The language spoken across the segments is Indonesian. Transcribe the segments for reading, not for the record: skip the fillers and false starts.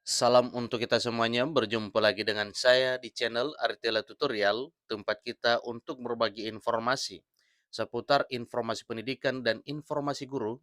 Salam untuk kita semuanya, berjumpa lagi dengan saya di channel Aritela Tutorial, tempat kita untuk berbagi informasi seputar informasi pendidikan dan informasi guru,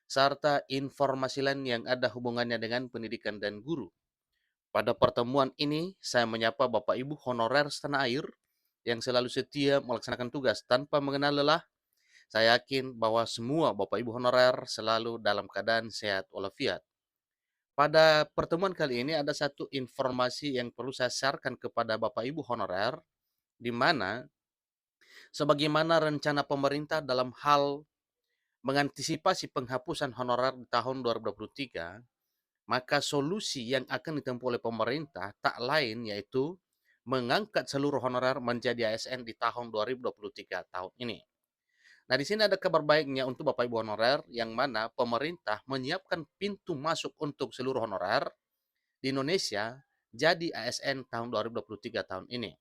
serta informasi lain yang ada hubungannya dengan pendidikan dan guru. Pada pertemuan ini, saya menyapa Bapak Ibu honorer setanah air yang selalu setia melaksanakan tugas tanpa mengenal lelah. Saya yakin bahwa semua Bapak Ibu honorer selalu dalam keadaan sehat walafiat. Pada pertemuan kali ini ada satu informasi yang perlu saya sharekan kepada Bapak Ibu honorer, di mana sebagaimana rencana pemerintah dalam hal mengantisipasi penghapusan honorer di tahun 2023, maka solusi yang akan ditempuh oleh pemerintah tak lain yaitu mengangkat seluruh honorer menjadi ASN di tahun 2023 tahun ini. Nah, di sini ada kabar baiknya untuk Bapak Ibu honorer yang mana pemerintah menyiapkan pintu masuk untuk seluruh honorer di Indonesia jadi ASN tahun 2023 tahun ini.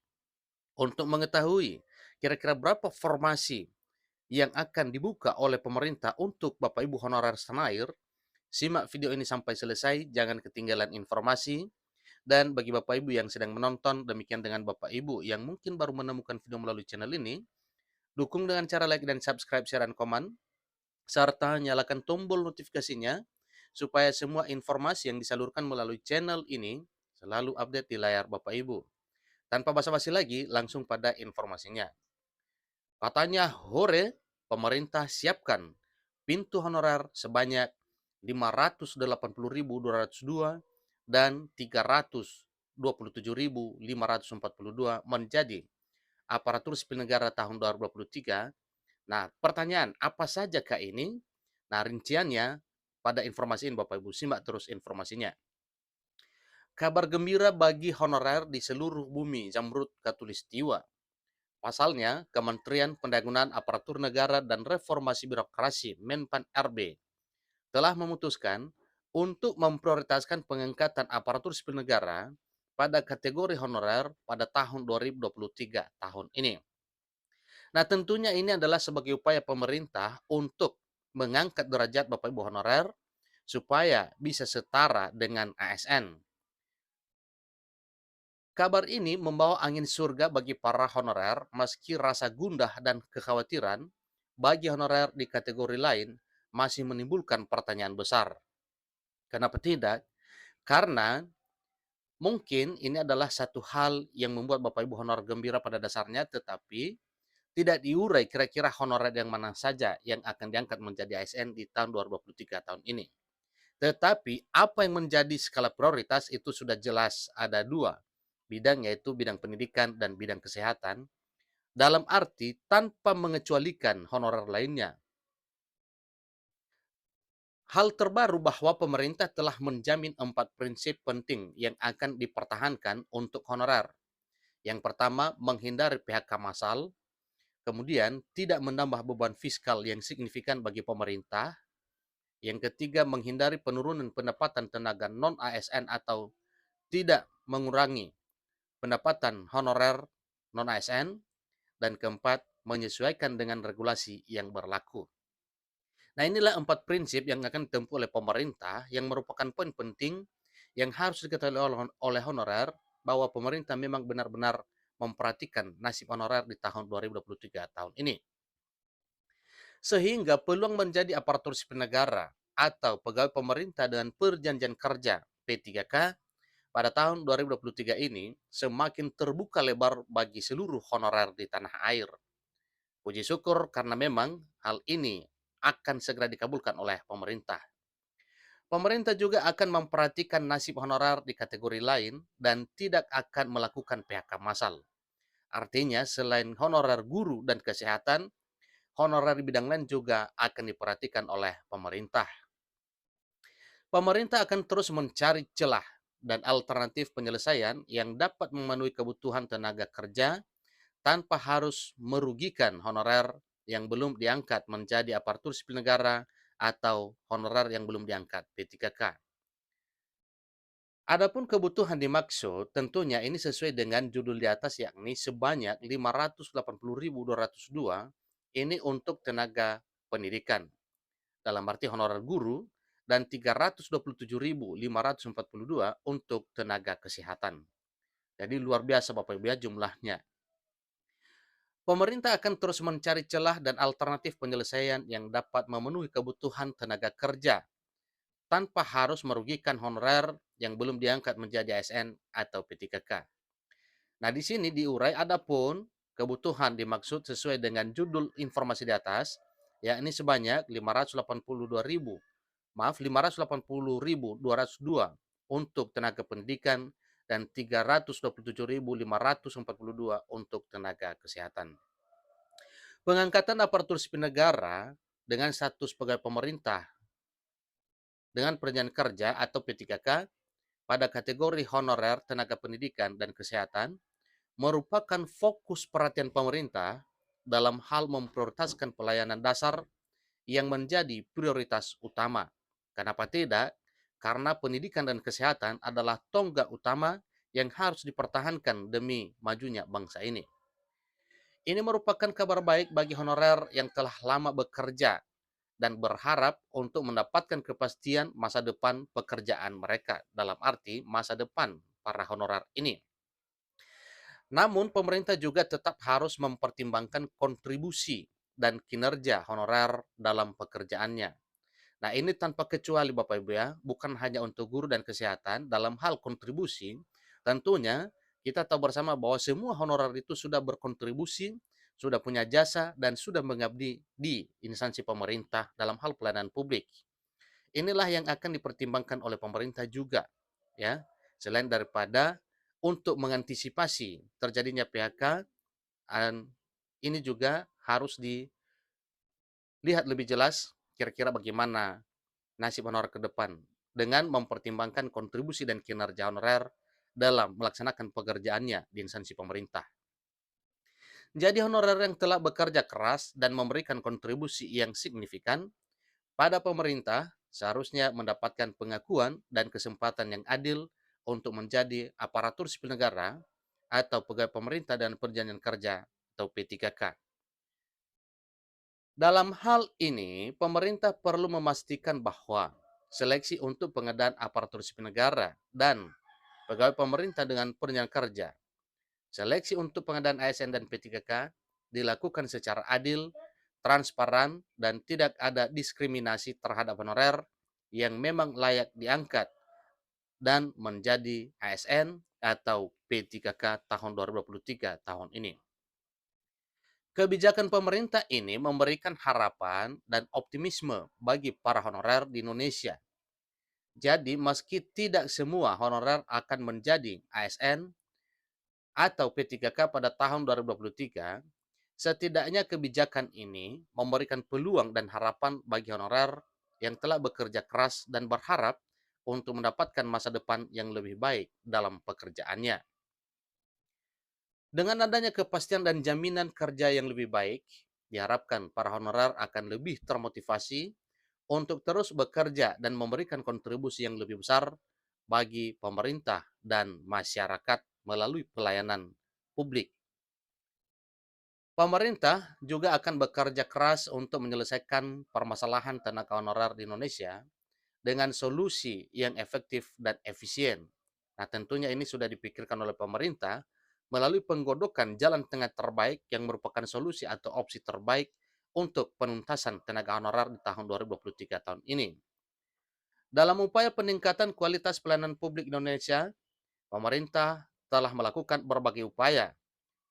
Untuk mengetahui kira-kira berapa formasi yang akan dibuka oleh pemerintah untuk Bapak Ibu honorer setanah air, simak video ini sampai selesai, jangan ketinggalan informasi. Dan bagi Bapak Ibu yang sedang menonton, demikian dengan Bapak Ibu yang mungkin baru menemukan video melalui channel ini, dukung dengan cara like dan subscribe, share, dan komen, serta nyalakan tombol notifikasinya supaya semua informasi yang disalurkan melalui channel ini selalu update di layar Bapak Ibu. Tanpa basa-basi lagi, langsung pada informasinya. Katanya hore, pemerintah siapkan pintu honorer sebanyak 580.202 dan 327.542 menjadi aparatur sipil negara tahun 2023. Nah, pertanyaan, apa saja Kak ini? Nah, rinciannya pada informasi ini Bapak Ibu, simak terus informasinya. Kabar gembira bagi honorer di seluruh bumi, Zamrud Katulistiwa. Pasalnya, Kementerian Pendayagunaan Aparatur Negara dan Reformasi Birokrasi Menpan RB telah memutuskan untuk memprioritaskan pengangkatan aparatur sipil negara pada kategori honorer pada tahun 2023 tahun ini. Nah, tentunya ini adalah sebagai upaya pemerintah untuk mengangkat derajat Bapak Ibu honorer supaya bisa setara dengan ASN. Kabar ini membawa angin surga bagi para honorer meski rasa gundah dan kekhawatiran bagi honorer di kategori lain masih menimbulkan pertanyaan besar. Kenapa tidak? Karena mungkin ini adalah satu hal yang membuat Bapak Ibu honorer gembira pada dasarnya, tetapi tidak diurai kira-kira honorer yang mana saja yang akan diangkat menjadi ASN di tahun 2023 tahun ini. Tetapi apa yang menjadi skala prioritas itu sudah jelas ada dua bidang, yaitu bidang pendidikan dan bidang kesehatan, dalam arti tanpa mengecualikan honorer lainnya. Hal terbaru bahwa pemerintah telah menjamin 4 prinsip penting yang akan dipertahankan untuk honorer. Yang pertama, menghindari PHK massal, kemudian tidak menambah beban fiskal yang signifikan bagi pemerintah. Yang ketiga, menghindari penurunan pendapatan tenaga non-ASN atau tidak mengurangi pendapatan honorer non-ASN. Dan keempat, menyesuaikan dengan regulasi yang berlaku. Nah, inilah 4 prinsip yang akan ditempuh oleh pemerintah yang merupakan poin penting yang harus diketahui oleh honorer bahwa pemerintah memang benar-benar memperhatikan nasib honorer di tahun 2023 tahun ini. Sehingga peluang menjadi aparatur sipil negara atau pegawai pemerintah dengan perjanjian kerja P3K pada tahun 2023 ini semakin terbuka lebar bagi seluruh honorer di tanah air. Puji syukur karena memang hal ini akan segera dikabulkan oleh pemerintah. Pemerintah juga akan memperhatikan nasib honorer di kategori lain dan tidak akan melakukan PHK massal. Artinya, selain honorer guru dan kesehatan, honorer di bidang lain juga akan diperhatikan oleh pemerintah. Pemerintah akan terus mencari celah dan alternatif penyelesaian yang dapat memenuhi kebutuhan tenaga kerja tanpa harus merugikan honorer yang belum diangkat menjadi aparatur sipil negara atau honorer yang belum diangkat P3K. Adapun kebutuhan dimaksud, tentunya ini sesuai dengan judul di atas, yakni sebanyak 580.202 ini untuk tenaga pendidikan. Dalam arti honorer guru dan 327.542 untuk tenaga kesehatan. Jadi luar biasa Bapak Ibu ya jumlahnya. Pemerintah akan terus mencari celah dan alternatif penyelesaian yang dapat memenuhi kebutuhan tenaga kerja tanpa harus merugikan honorer yang belum diangkat menjadi ASN atau P3K. Nah, di sini diurai adapun kebutuhan dimaksud sesuai dengan judul informasi di atas, yakni sebanyak 580.202 untuk tenaga pendidikan dan 327.542 untuk tenaga kesehatan. Pengangkatan aparatur sipil negara dengan status pegawai pemerintah dengan perjanjian kerja atau P3K pada kategori honorer tenaga pendidikan dan kesehatan merupakan fokus perhatian pemerintah dalam hal memprioritaskan pelayanan dasar yang menjadi prioritas utama. Kenapa tidak? Karena pendidikan dan kesehatan adalah tonggak utama yang harus dipertahankan demi majunya bangsa ini. Ini merupakan kabar baik bagi honorer yang telah lama bekerja dan berharap untuk mendapatkan kepastian masa depan pekerjaan mereka, dalam arti masa depan para honorer ini. Namun, pemerintah juga tetap harus mempertimbangkan kontribusi dan kinerja honorer dalam pekerjaannya. Nah, ini tanpa kecuali Bapak Ibu ya, bukan hanya untuk guru dan kesehatan, dalam hal kontribusi, tentunya kita tahu bersama bahwa semua honorer itu sudah berkontribusi, sudah punya jasa, dan sudah mengabdi di instansi pemerintah dalam hal pelayanan publik. Inilah yang akan dipertimbangkan oleh pemerintah juga, ya. Selain daripada untuk mengantisipasi terjadinya PHK, dan ini juga harus dilihat lebih jelas kira-kira bagaimana nasib honorer ke depan dengan mempertimbangkan kontribusi dan kinerja honorer dalam melaksanakan pekerjaannya di instansi pemerintah. Jadi honorer yang telah bekerja keras dan memberikan kontribusi yang signifikan pada pemerintah seharusnya mendapatkan pengakuan dan kesempatan yang adil untuk menjadi aparatur sipil negara atau pegawai pemerintah dan perjanjian kerja atau P3K. Dalam hal ini, pemerintah perlu memastikan bahwa seleksi untuk pengadaan aparatur sipil negara dan pegawai pemerintah dengan perjanjian kerja, seleksi untuk pengadaan ASN dan P3K dilakukan secara adil, transparan, dan tidak ada diskriminasi terhadap honorer yang memang layak diangkat dan menjadi ASN atau P3K tahun 2023 tahun ini. Kebijakan pemerintah ini memberikan harapan dan optimisme bagi para honorer di Indonesia. Jadi, meski tidak semua honorer akan menjadi ASN atau P3K pada tahun 2023, setidaknya kebijakan ini memberikan peluang dan harapan bagi honorer yang telah bekerja keras dan berharap untuk mendapatkan masa depan yang lebih baik dalam pekerjaannya. Dengan adanya kepastian dan jaminan kerja yang lebih baik, diharapkan para honorer akan lebih termotivasi untuk terus bekerja dan memberikan kontribusi yang lebih besar bagi pemerintah dan masyarakat melalui pelayanan publik. Pemerintah juga akan bekerja keras untuk menyelesaikan permasalahan tenaga honorer di Indonesia dengan solusi yang efektif dan efisien. Nah, tentunya ini sudah dipikirkan oleh pemerintah melalui penggodokan jalan tengah terbaik yang merupakan solusi atau opsi terbaik untuk penuntasan tenaga honorer di tahun 2023 tahun ini. Dalam upaya peningkatan kualitas pelayanan publik Indonesia, pemerintah telah melakukan berbagai upaya,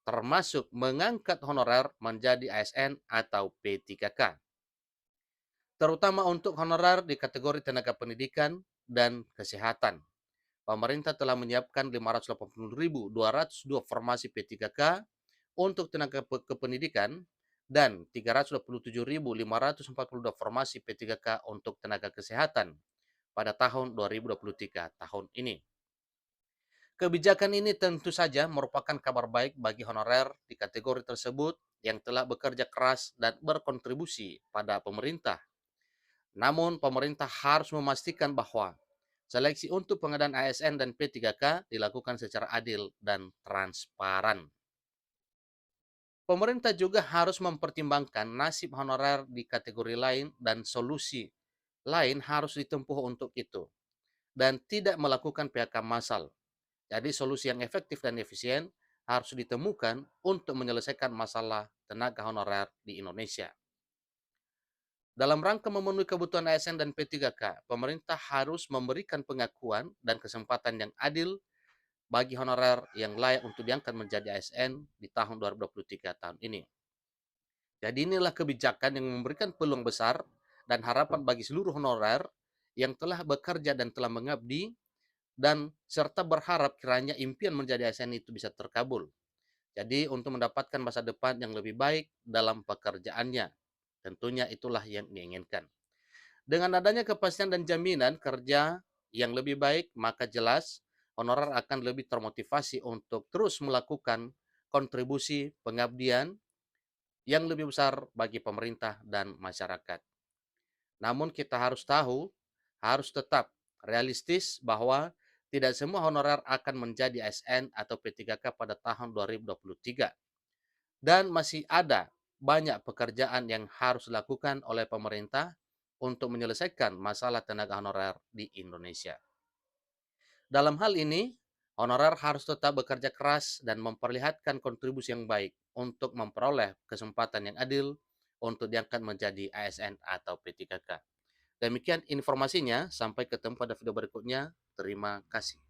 termasuk mengangkat honorer menjadi ASN atau P3K, terutama untuk honorer di kategori tenaga pendidikan dan kesehatan. Pemerintah telah menyiapkan 580.202 formasi P3K untuk tenaga kependidikan dan 327.542 formasi P3K untuk tenaga kesehatan pada tahun 2023 tahun ini. Kebijakan ini tentu saja merupakan kabar baik bagi honorer di kategori tersebut yang telah bekerja keras dan berkontribusi pada pemerintah. Namun, pemerintah harus memastikan bahwa seleksi untuk pengadaan ASN dan P3K dilakukan secara adil dan transparan. Pemerintah juga harus mempertimbangkan nasib honorer di kategori lain dan solusi lain harus ditempuh untuk itu dan tidak melakukan PHK massal. Jadi solusi yang efektif dan efisien harus ditemukan untuk menyelesaikan masalah tenaga honorer di Indonesia. Dalam rangka memenuhi kebutuhan ASN dan P3K, pemerintah harus memberikan pengakuan dan kesempatan yang adil bagi honorer yang layak untuk diangkat menjadi ASN di tahun 2023 tahun ini. Jadi inilah kebijakan yang memberikan peluang besar dan harapan bagi seluruh honorer yang telah bekerja dan telah mengabdi dan serta berharap kiranya impian menjadi ASN itu bisa terkabul. Jadi untuk mendapatkan masa depan yang lebih baik dalam pekerjaannya. Tentunya itulah yang diinginkan. Dengan adanya kepastian dan jaminan kerja yang lebih baik, maka jelas honorer akan lebih termotivasi untuk terus melakukan kontribusi pengabdian yang lebih besar bagi pemerintah dan masyarakat. Namun kita harus tahu, harus tetap realistis bahwa tidak semua honorer akan menjadi ASN atau P3K pada tahun 2023. Dan masih ada banyak pekerjaan yang harus dilakukan oleh pemerintah untuk menyelesaikan masalah tenaga honorer di Indonesia. Dalam hal ini, honorer harus tetap bekerja keras dan memperlihatkan kontribusi yang baik untuk memperoleh kesempatan yang adil untuk diangkat menjadi ASN atau P3K. Demikian informasinya, sampai ketemu pada video berikutnya. Terima kasih.